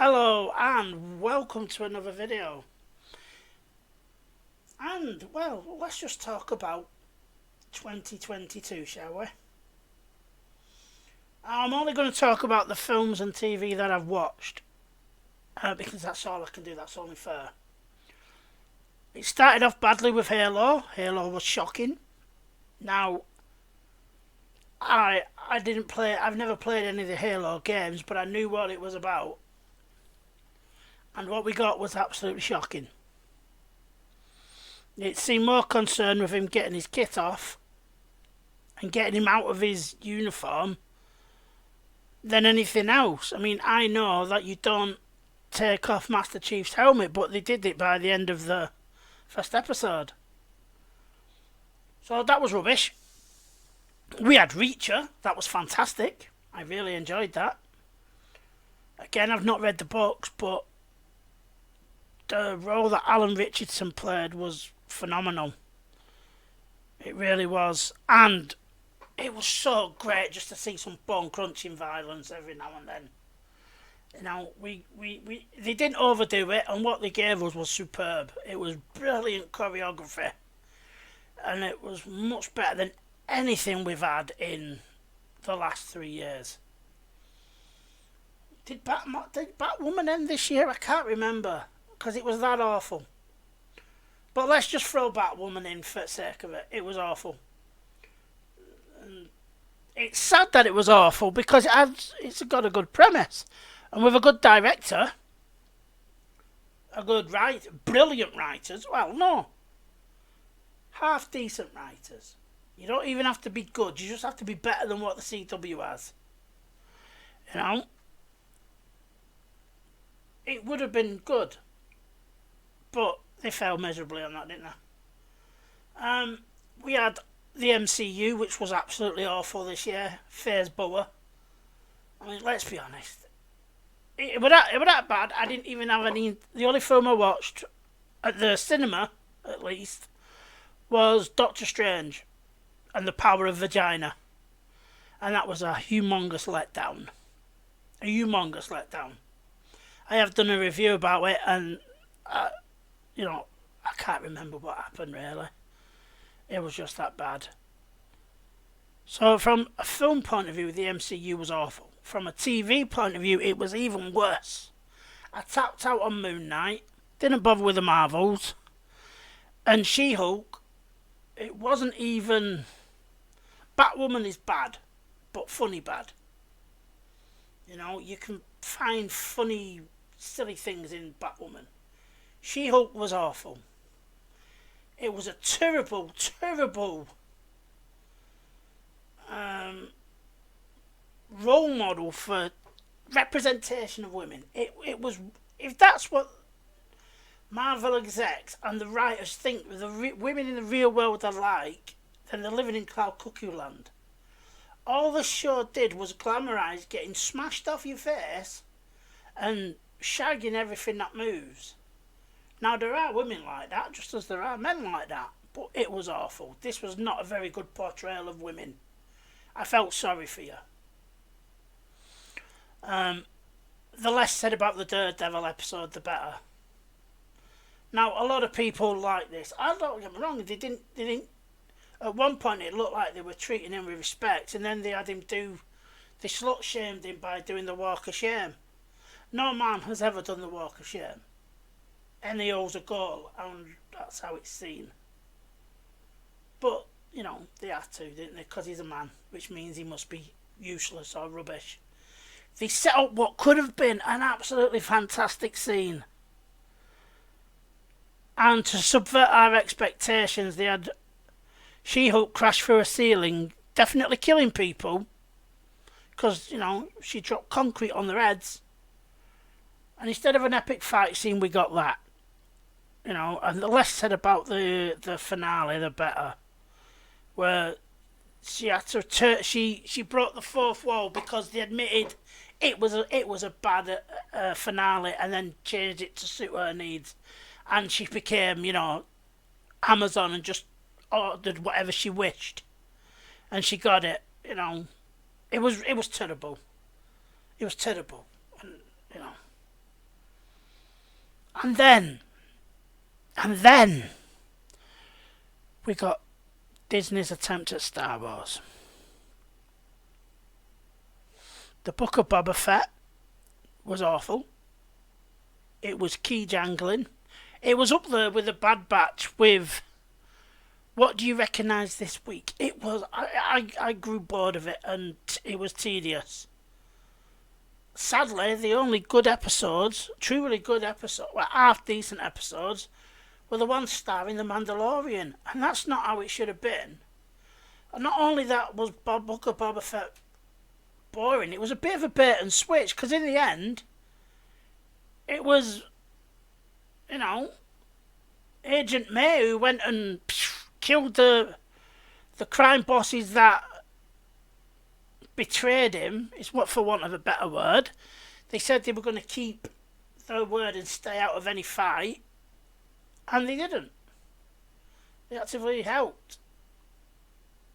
Hello and welcome to another video. And well, let's just talk about 2022, shall we? I'm only going to talk about the films and TV that I've watched because that's all I can do, that's only fair. It started off badly with Halo. Halo was shocking. Now, I didn't play, I've never played any of the Halo games, but I knew what it was about. And what we got was absolutely shocking. It seemed more concerned with him getting his kit off and getting him out of his uniform than anything else. I mean, I know that you don't take off Master Chief's helmet, but they did it by the end of the first episode. So that was rubbish. We had Reacher. That was fantastic. I really enjoyed that. Again, I've not read the books, but the role that Alan Richardson played was phenomenal. It really was. And it was so great just to see some bone crunching violence every now and then. You know, they didn't overdo it, and what they gave us was superb. It was brilliant choreography, and it was much better than anything we've had in the last 3 years. Did Batwoman end this year? I can't remember, because it was that awful. But let's just throw Batwoman in for the sake of it. It was awful. And it's sad that it was awful because it's got a good premise. And with a good director, brilliant writers, well, no, half decent writers. You don't even have to be good, you just have to be better than what the CW has. You know? It would have been good. But they failed miserably on that, didn't they? We had the MCU, which was absolutely awful this year. Phase Boa. I mean, let's be honest. It was that bad. I didn't even have any. The only film I watched at the cinema, at least, was Doctor Strange and the Power of Vagina, and that was a humongous letdown. A humongous letdown. I have done a review about it, and I can't remember what happened really. It was just that bad. So from a film point of view, the MCU was awful. From a TV point of view, it was even worse. I tapped out on Moon Knight, didn't bother with the Marvels, and She-Hulk, it wasn't even... Batwoman is bad, but funny bad. You know, you can find funny, silly things in Batwoman. She-Hulk was awful. It was a terrible role model for representation of women. It was, if that's what Marvel execs and the writers think the women in the real world are like, then they're living in cloud cuckoo land. All the show did was glamorise getting smashed off your face and shagging everything that moves. Now, there are women like that, just as there are men like that, but it was awful. This was not a very good portrayal of women. I felt sorry for you. The less said about the Daredevil episode, the better. Now, a lot of people like this. I don't get me wrong, they didn't. At one point, it looked like they were treating him with respect, and then they had him they slut-shamed him by doing the Walk of Shame. No man has ever done the Walk of Shame. And he owes a goal, and that's how it's seen. But, you know, they had to, didn't they? Because he's a man, which means he must be useless or rubbish. They set up what could have been an absolutely fantastic scene. And to subvert our expectations, they had She-Hulk crash through a ceiling, definitely killing people. Because, you know, she dropped concrete on their heads. And instead of an epic fight scene, we got that. You know, and the less said about the finale, the better. Where she had to she broke the fourth wall because they admitted it was a bad finale, and then changed it to suit her needs, and she became, you know, Amazon and just ordered whatever she wished, and she got it. You know, it was terrible. It was terrible, and you know. And then, we got Disney's attempt at Star Wars. The Book of Boba Fett was awful. It was key jangling. It was up there with the Bad Batch with What Do You Recognise This Week? It was... I grew bored of it and it was tedious. Sadly, the only good episodes, truly good episodes, well, half-decent episodes, were the ones starring The Mandalorian. And that's not how it should have been. And not only that was Book of Boba Fett boring, it was a bit of a bait and switch, because in the end, it was, Agent May who went and killed the crime bosses that betrayed him, is what, for want of a better word. They said they were going to keep their word and stay out of any fight, and they didn't. They actively helped.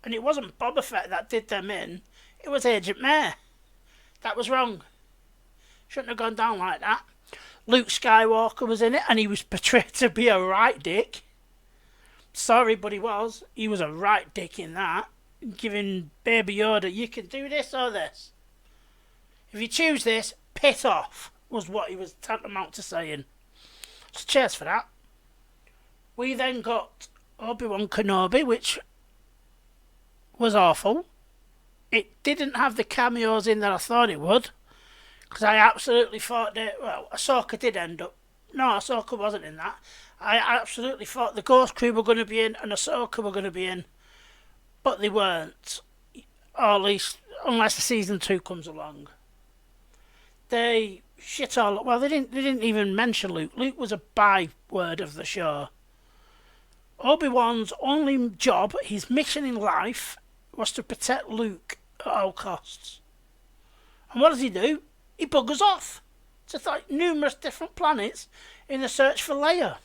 And it wasn't Boba Fett that did them in, it was Agent May. That was wrong. Shouldn't have gone down like that. Luke Skywalker was in it, and he was portrayed to be a right dick. Sorry, but he was. He was a right dick in that. Giving Baby Yoda, you can do this or this. If you choose this, piss off, was what he was tantamount to saying. So cheers for that. We then got Obi-Wan Kenobi, which was awful. It didn't have the cameos in that I thought it would, because I absolutely thought that, well, Ahsoka did end up. No, Ahsoka wasn't in that. I absolutely thought the Ghost Crew were going to be in and Ahsoka were going to be in. But they weren't, or at least unless the season 2 comes along. They shit all. Well, they didn't even mention Luke. Luke was a byword of the show. Obi-Wan's only job, his mission in life, was to protect Luke at all costs. And what does he do? He buggers off to numerous different planets in the search for Leia.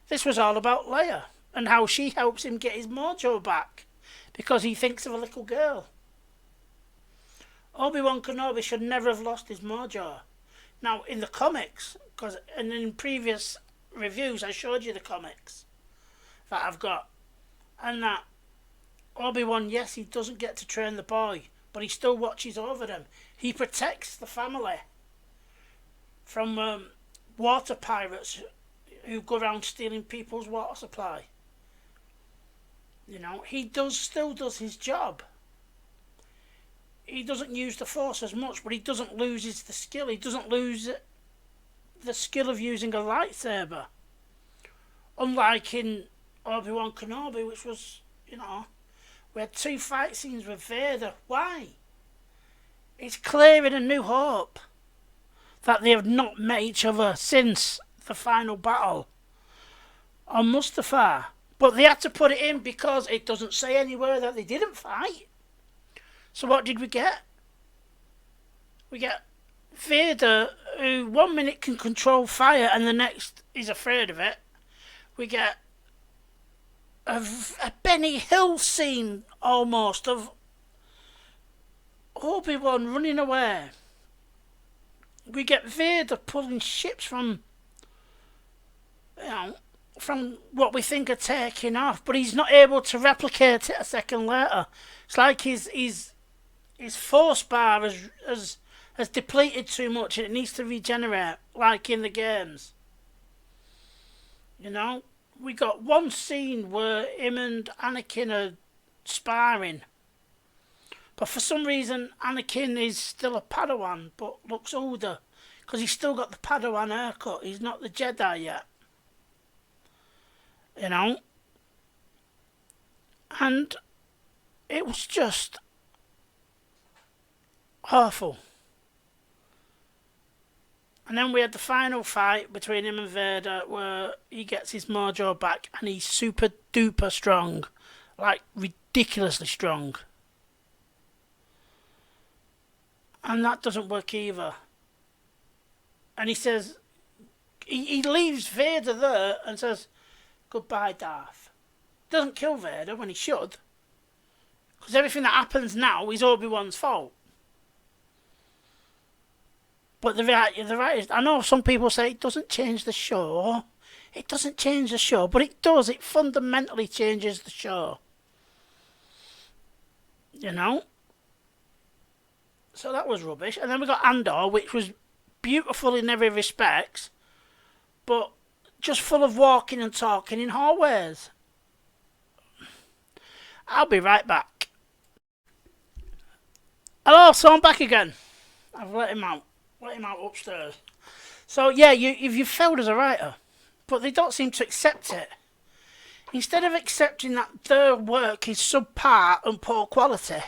This was all about Leia and how she helps him get his mojo back, because he thinks of a little girl. Obi-Wan Kenobi should never have lost his mojo. Now, in the comics, and in previous reviews I showed you the comics that I've got, and that Obi-Wan, yes, he doesn't get to train the boy, but he still watches over them. He protects the family from water pirates who go around stealing people's water supply. He still does his job. He doesn't use the Force as much, but he doesn't lose the skill. He doesn't lose the skill of using a lightsaber. Unlike in Obi-Wan Kenobi, which was, we had 2 fight scenes with Vader. Why? It's clear in A New Hope that they have not met each other since the final battle on Mustafar. But they had to put it in because it doesn't say anywhere that they didn't fight. So what did we get? We get Vader, who 1 minute can control fire and the next is afraid of it. We get a Benny Hill scene, almost, of Obi-Wan running away. We get Vader pulling ships from what we think are taking off, but he's not able to replicate it a second later. It's like his force bar has depleted too much and it needs to regenerate, like in the games. We got one scene where him and Anakin are sparring, but for some reason Anakin is still a Padawan but looks older, because he's still got the Padawan haircut. He's not the Jedi yet. And it was just awful. And then we had the final fight between him and Vader, where he gets his mojo back and he's super duper strong, like ridiculously strong. And that doesn't work either. And he says, he leaves Vader there and says, "Goodbye, Darth." Doesn't kill Vader when he should, because everything that happens now is Obi-Wan's fault. But the right is, I know some people say it doesn't change the show. It doesn't change the show, but it does. It fundamentally changes the show. You know? So that was rubbish. And then we got Andor, which was beautiful in every respect, but just full of walking and talking in hallways. I'll be right back. Hello, so I'm back again. I've let him out. Let him out upstairs. So yeah, you've failed as a writer, but they don't seem to accept it. Instead of accepting that their work is subpar and poor quality,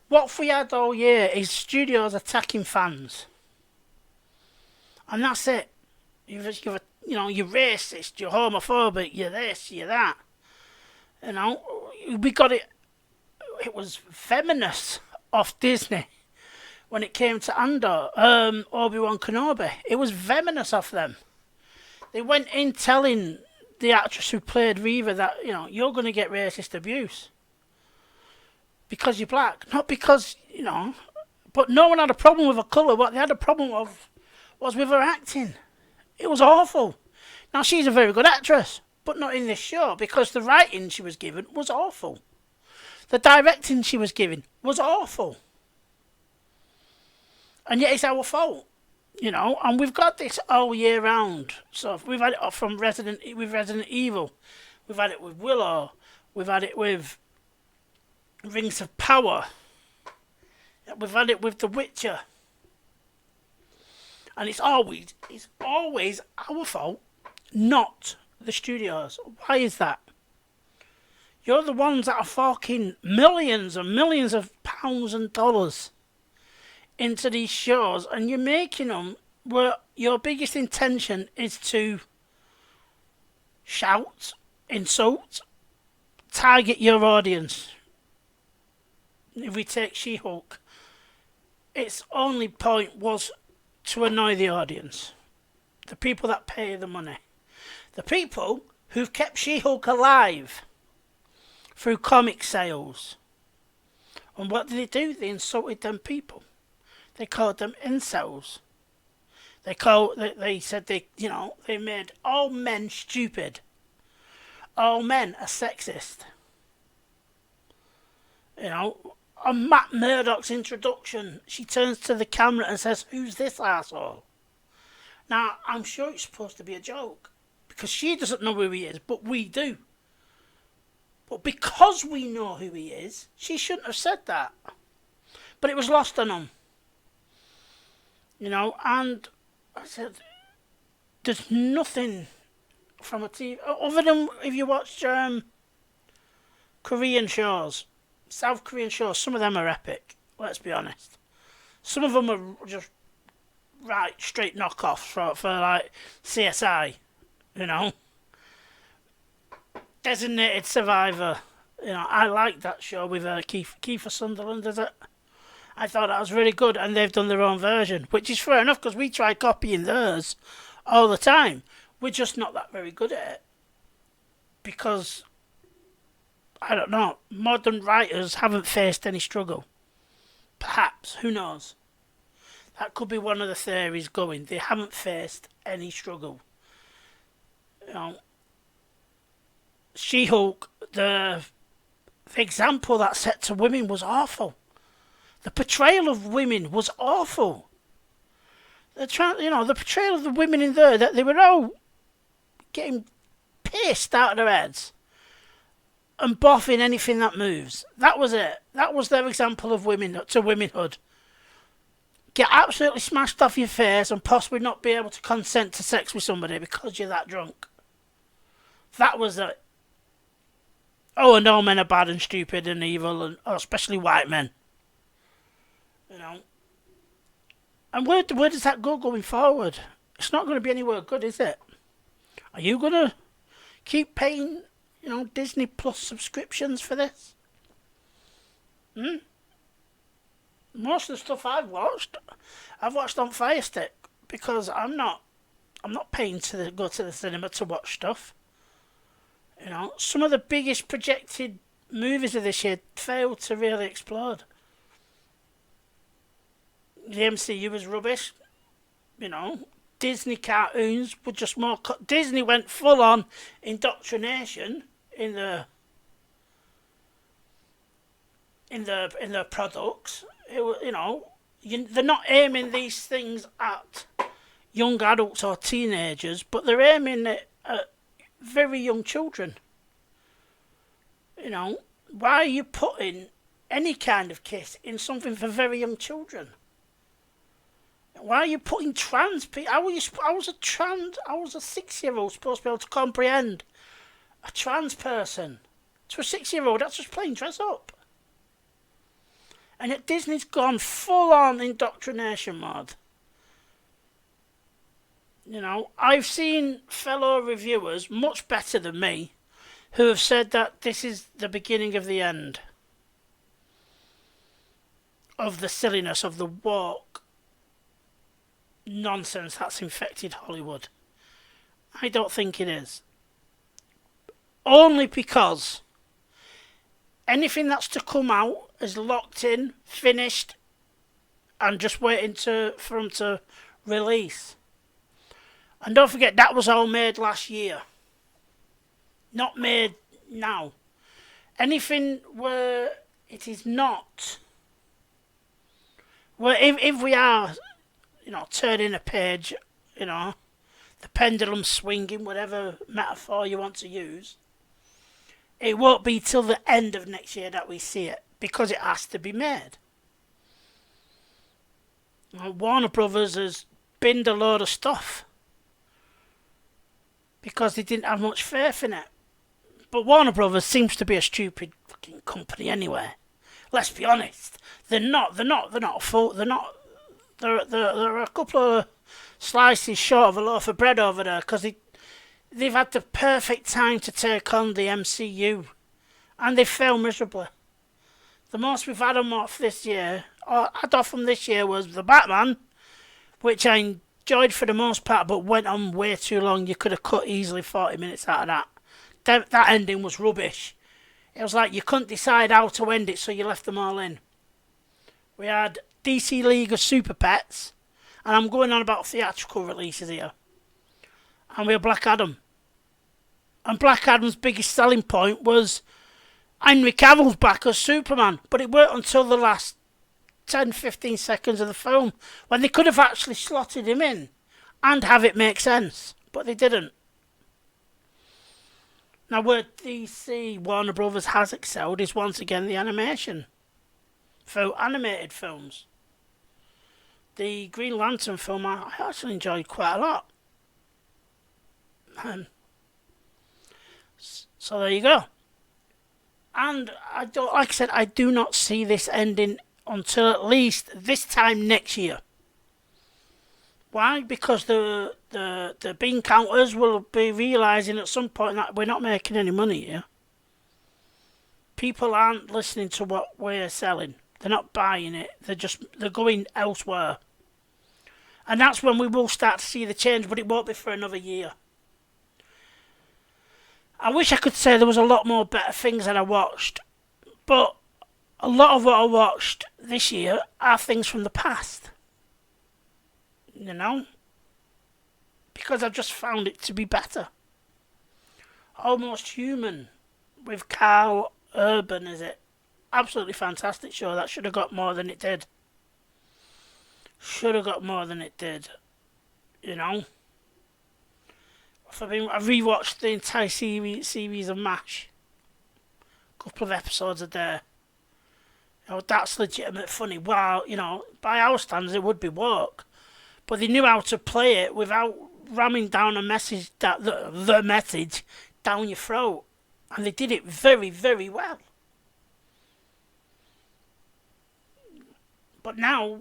what we had all year is studios attacking fans, and that's it. You're racist, you're homophobic, you're this, you're that. You know, we got it. It was feminist off Disney when it came to Andor, Obi-Wan Kenobi. It was venomous off them. They went in telling the actress who played Reva that, you're going to get racist abuse because you're black. Not because, but no one had a problem with her colour. What they had a problem of was with her acting. It was awful. Now, she's a very good actress, but not in this show because the writing she was given was awful. The directing she was given was awful. And yet it's our fault, and we've got this all year round. So we've had it from Resident Evil, we've had it with Willow, we've had it with Rings of Power, we've had it with The Witcher, and it's always our fault, not the studios. Why is that? You're the ones that are forking millions and millions of pounds and dollars into these shows, and you're making them where your biggest intention is to shout, insult, target your audience. If we take She-Hulk, its only point was to annoy the audience, the people that pay the money, the people who've kept She-Hulk alive through comic sales. And what did they do? They insulted them people. They called them incels. They said they made all men stupid. All men are sexist. On Matt Murdock's introduction, she turns to the camera and says, "Who's this arsehole?" Now, I'm sure it's supposed to be a joke, because she doesn't know who he is, but we do. But because we know who he is, she shouldn't have said that. But it was lost on him. And I said, there's nothing from a TV, other than if you watch Korean shows, South Korean shows, some of them are epic, let's be honest. Some of them are just straight knockoffs for like CSI, Designated Survivor. I like that show with Kiefer Sutherland, is it? I thought that was really good, and they've done their own version, which is fair enough because we try copying theirs all the time. We're just not that very good at it because, I don't know, modern writers haven't faced any struggle. Perhaps, who knows? That could be one of the theories going. They haven't faced any struggle. She-Hulk, the example that set to women was awful. The portrayal of women was awful. The portrayal of the women in there, that they were all getting pissed out of their heads and boffing anything that moves. That was it. That was their example of womanhood. Get absolutely smashed off your face and possibly not be able to consent to sex with somebody because you're that drunk. That was it. Oh, and all men are bad and stupid and evil, and especially white men. And where does that go going forward? It's not going to be anywhere good, is it? Are you going to keep paying, Disney Plus subscriptions for this? Most of the stuff I've watched on Fire Stick because I'm not paying to go to the cinema to watch stuff. Some of the biggest projected movies of this year failed to really explode. The MCU was rubbish. You know, Disney cartoons were just more. Disney went full on indoctrination in the in their products. They're not aiming these things at young adults or teenagers, but they're aiming it at very young children. You know, why are you putting any kind of kiss in something for very young children? Why are you putting trans people? I was a 6-year-old supposed to be able to comprehend a trans person. To a 6-year-old, that's just plain dress up. And yet Disney's gone full on indoctrination mode. You know, I've seen fellow reviewers, much better than me, who have said that this is the beginning of the end. Of the silliness, of the woke nonsense that's infected Hollywood. I don't think it is. Only because anything that's to come out is locked in, finished, and just waiting for them to release. And don't forget, that was all made last year. Not made now. Anything where it is not, where if we are, turning a page, the pendulum swinging, whatever metaphor you want to use, it won't be till the end of next year that we see it, because it has to be made. Warner Brothers has binned a load of stuff because they didn't have much faith in it. But Warner Brothers seems to be a stupid fucking company anyway. Let's be honest. They're not full. They're a couple of slices short of a loaf of bread over there, because they've had the perfect time to take on the MCU, and they failed miserably. The most we've had them off this year, or had off them this year, was the Batman, which I enjoyed for the most part, but went on way too long. You could have cut easily 40 minutes out of that. That ending was rubbish. It was like you couldn't decide how to end it, so you left them all in. We had DC League of Super Pets, and I'm going on about theatrical releases here. And we had Black Adam. And Black Adam's biggest selling point was Henry Cavill's back as Superman, but it weren't until the last 10-15 seconds of the film when they could have actually slotted him in and have it make sense, but they didn't. Now, where DC Warner Brothers has excelled is once again the animation. For animated films. The Green Lantern film I actually enjoyed quite a lot. So there you go. And I do not see this ending until at least this time next year. Why? Because the bean counters will be realising at some point that we're not making any money here. People aren't listening to what we're selling. They're not buying it. They're going elsewhere. And that's when we will start to see the change, but it won't be for another year. I wish I could say there was a lot more better things that I watched, but a lot of what I watched this year are things from the past. Because I just found it to be better. Almost Human with Carl Urban, is it? Absolutely fantastic show. That should have got more than it did. I rewatched the entire series of MASH. A couple of episodes a day. That's legitimate funny. Well, by our standards it would be woke. But they knew how to play it without ramming down a message, the message down your throat. And they did it very, very well. But now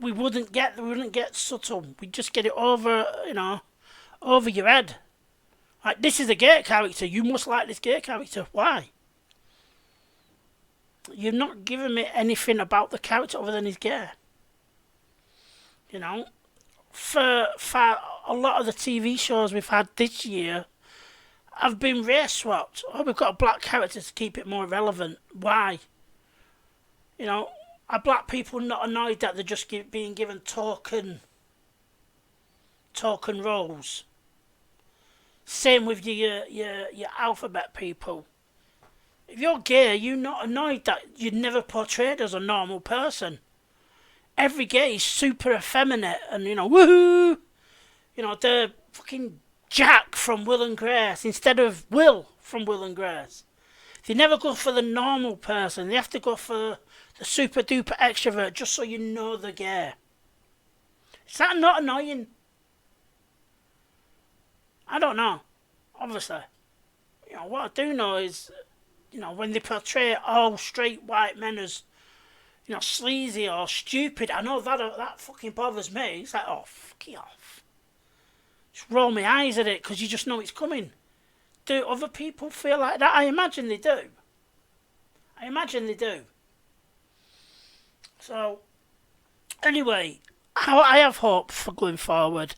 we wouldn't get subtle. We'd just get it over your head. Like, this is a gay character. You must like this gay character. Why? You're not giving me anything about the character other than he's gay. For a lot of the TV shows we've had this year have been race swapped. Oh, we've got a black character to keep it more relevant. Why? Are black people not annoyed that they're just being given token token roles. Same with your alphabet people. If you're gay, you're not annoyed that you're never portrayed as a normal person. Every gay is super effeminate and, woohoo! They're fucking Jack from Will and Grace instead of Will from Will and Grace. They never go for the normal person. They have to go for the super duper extrovert just so you know they're gay. Is that not annoying? I don't know. Obviously. What I do know is, when they portray all straight white men as, sleazy or stupid, I know that fucking bothers me. It's like, oh, fuck it off. Just roll my eyes at it because you just know it's coming. Do other people feel like that? I imagine they do. So, anyway, I have hope for going forward.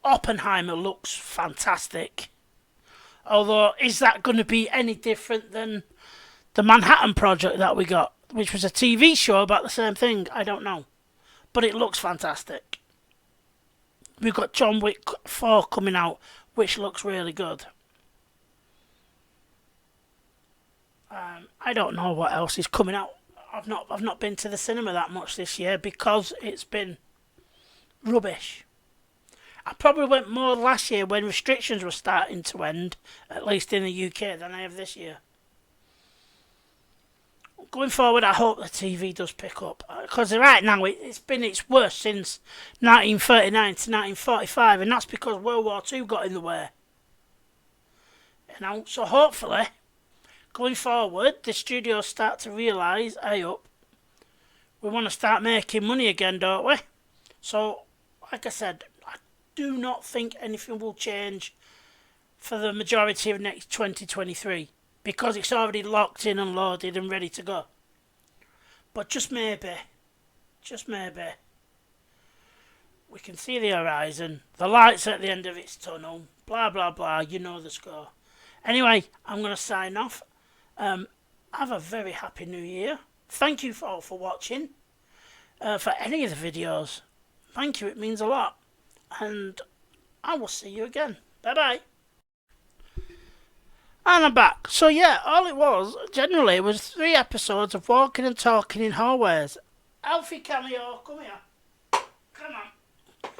Oppenheimer looks fantastic. Although, is that going to be any different than the Manhattan Project that we got, which was a TV show about the same thing? I don't know. But it looks fantastic. We've got John Wick 4 coming out, which looks really good. I don't know what else is coming out. I've not been to the cinema that much this year because it's been rubbish. I probably went more last year when restrictions were starting to end, at least in the UK, than I have this year. Going forward, I hope the TV does pick up. Because right now, it's been its worst since 1939 to 1945, and that's because World War II got in the way. So hopefully, going forward, the studios start to realise, hey up, we want to start making money again, don't we? So, like I said, I do not think anything will change for the majority of next 2023 because it's already locked in and loaded and ready to go. But just maybe, we can see the horizon, the lights at the end of its tunnel, blah blah blah, you know the score. Anyway, I'm going to sign off. Have a very happy new year. Thank you all for watching, for any of the videos. Thank you, it means a lot. And I will see you again. Bye bye. And I'm back. So yeah, all it was, generally, was 3 episodes of walking and talking in hallways. Alfie cameo, come here. Come on.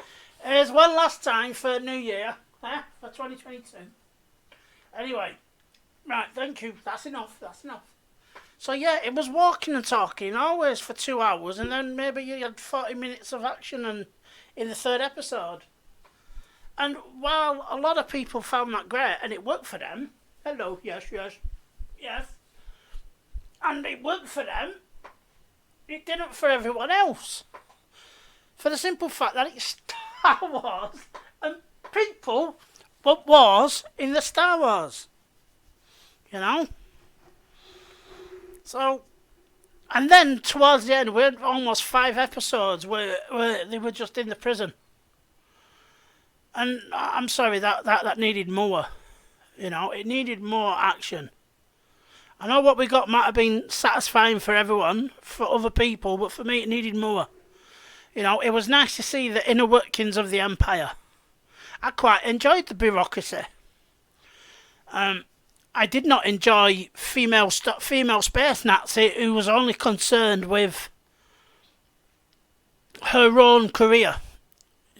Here's one last time for New Year, for 2022. Anyway, right, thank you. That's enough. So yeah, it was walking and talking, always for 2 hours, and then maybe you had 40 minutes of action and in the 3rd episode. And while a lot of people found that great, and it worked for them, hello, yes, and it worked for them, it didn't for everyone else. For the simple fact that it's Star Wars, and people want wars in the Star Wars. So, and then towards the end, we had almost 5 episodes where they were just in the prison. And I'm sorry, that needed more. It needed more action. I know what we got might have been satisfying for everyone, for other people, but for me it needed more. It was nice to see the inner workings of the Empire. I quite enjoyed the bureaucracy. I did not enjoy female space Nazi who was only concerned with her own career.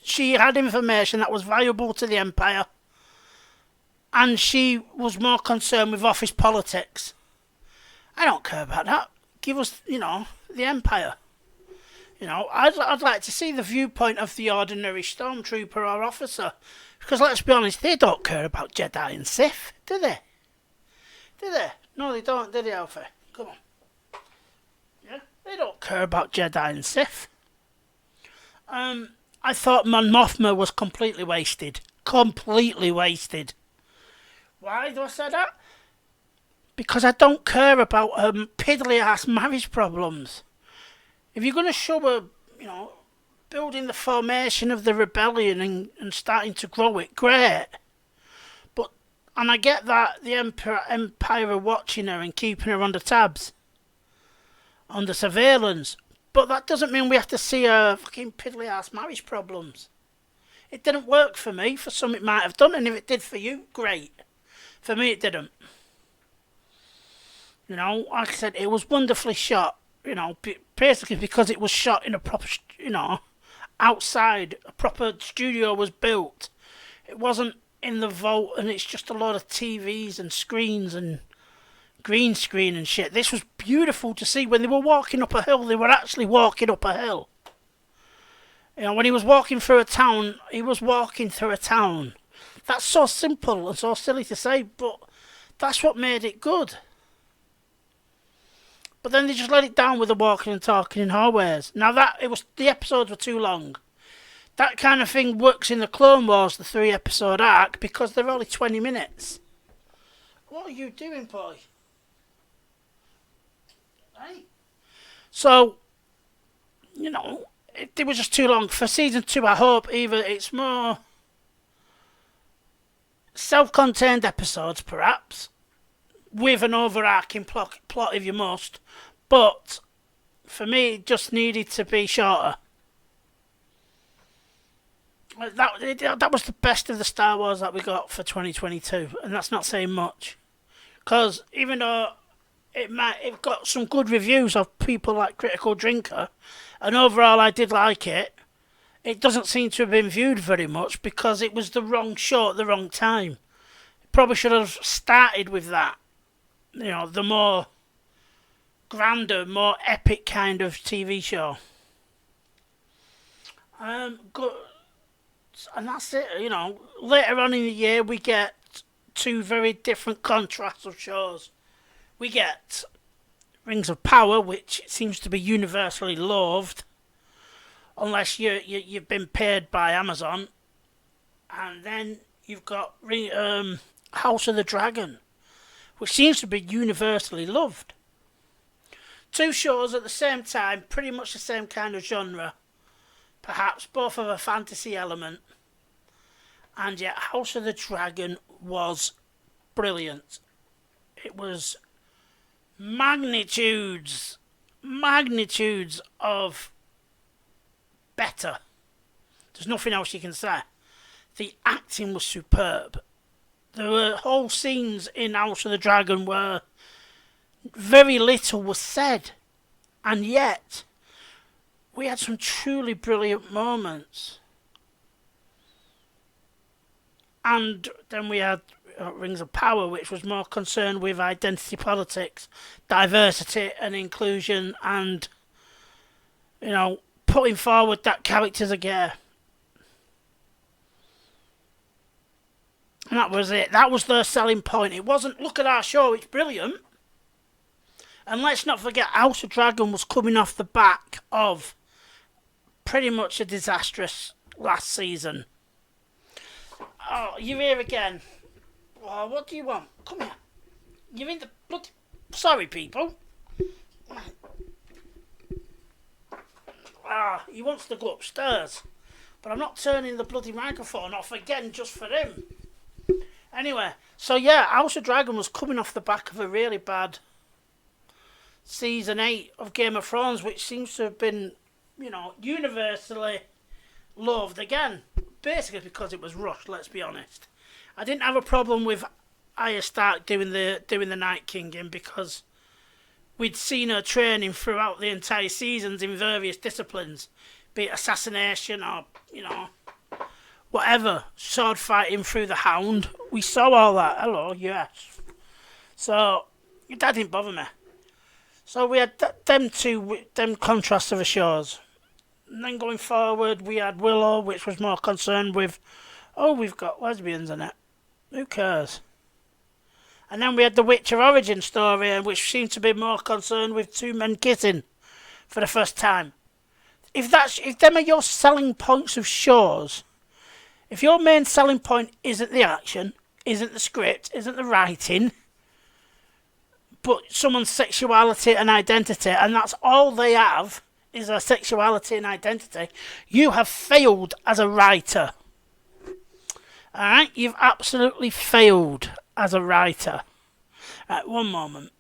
She had information that was valuable to the Empire, and she was more concerned with office politics. I don't care about that. Give us, the Empire. I'd like to see the viewpoint of the ordinary stormtrooper or officer, because let's be honest, they don't care about Jedi and Sith, do they? No, they don't, do they, Alfie? Come on. Yeah, they don't care about Jedi and Sith. I thought Mon Mothma was completely wasted. Why do I say that? Because I don't care about piddly-ass marriage problems. If you're going to show her, building the formation of the rebellion and starting to grow it, great. And I get that the Empire are watching her and keeping her under tabs, under surveillance, but that doesn't mean we have to see her fucking piddly-ass marriage problems. It didn't work for me. For some, it might have done, and if it did for you, great. For me, it didn't. You know, like I said, it was wonderfully shot. You know, basically because it was shot in a proper, outside. A proper studio was built. It wasn't in the vault, and it's just a lot of TVs and screens and green screen and shit. This was beautiful to see. When they were walking up a hill, they were actually walking up a hill. You know, when he was walking through a town, he was walking through a town. That's so simple and so silly to say, but that's what made it good. But then they just let it down with the walking and talking in hallways. Now the episodes were too long. That kind of thing works in the Clone Wars, the 3-episode arc, because they're only 20 minutes. What are you doing, boy? Hey. So, it was just too long. For season 2, I hope either it's more self-contained episodes, perhaps, with an overarching plot if you must, but for me, it just needed to be shorter. That was the best of the Star Wars that we got for 2022, and that's not saying much. Because even though it got some good reviews of people like Critical Drinker, and overall I did like it, it doesn't seem to have been viewed very much because it was the wrong show at the wrong time. Probably should have started with that. The more grander, more epic kind of TV show. Good. And that's it, Later on in the year, we get 2 very different contrasts of shows. We get Rings of Power, which seems to be universally loved, unless you've been paid by Amazon. And then you've got House of the Dragon, which seems to be universally loved. 2 shows at the same time, pretty much the same kind of genre. Perhaps both of a fantasy element. And yet House of the Dragon was brilliant. It was magnitudes of better. There's nothing else you can say. The acting was superb. There were whole scenes in House of the Dragon where very little was said, and yet we had some truly brilliant moments. And then we had Rings of Power, which was more concerned with identity politics, diversity and inclusion, and putting forward that character's a gay. And that was it. That was their selling point. It wasn't, look at our show, it's brilliant. And let's not forget, House of Dragon was coming off the back of pretty much a disastrous last season. Oh, you're here again. Oh, what do you want? Come here. You're in the bloody... Sorry, people. He wants to go upstairs. But I'm not turning the bloody microphone off again just for him. Anyway, so yeah, House of Dragon was coming off the back of a really bad season 8 of Game of Thrones, which seems to have been, universally loved again. Basically because it was rushed, let's be honest. I didn't have a problem with Arya Stark doing the Night King in, because we'd seen her training throughout the entire seasons in various disciplines, be it assassination or, whatever, sword fighting through the Hound. We saw all that. Hello, yes. So that didn't bother me. So we had them contrasts of the shows. And then going forward, we had Willow, which was more concerned with, we've got lesbians in it. Who cares? And then we had the Witcher origin story, which seemed to be more concerned with 2 men kissing for the first time. If them are your selling points of shows, if your main selling point isn't the action, isn't the script, isn't the writing, but someone's sexuality and identity, and that's all they have, is their sexuality and identity, you have failed as a writer. Alright? You've absolutely failed as a writer. One moment.